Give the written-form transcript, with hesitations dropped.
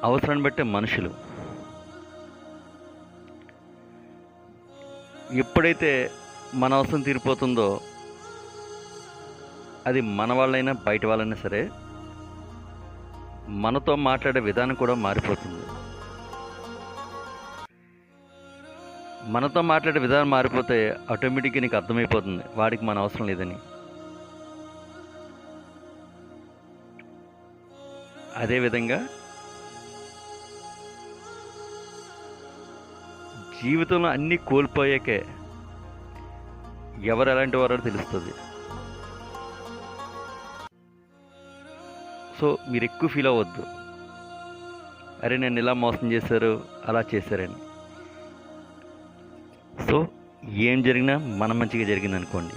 అవసరాన్ని బట్టే మనుషులు. ఎప్పుడైతే మన అవసరం తీరిపోతుందో, అది మన వాళ్ళైనా బయట వాళ్ళైనా సరే, మనతో మాట్లాడే విధానం కూడా మారిపోతుంది. మనతో మాట్లాడే విధానం మారిపోతే ఆటోమేటిక్గా నీకు అర్థమైపోతుంది వాడికి మన అవసరం లేదని. అదేవిధంగా జీవితంలో అన్నీ కోల్పోయాకే ఎవరు ఎలాంటి వారో తెలుస్తుంది. సో మీరు ఎక్కువ ఫీల్ అవ్వద్దు, అరే నన్ను ఇలా మోసం చేశారు, అలా చేశారని. సో ఏం జరిగినా మన మంచిగా జరిగింది అనుకోండి.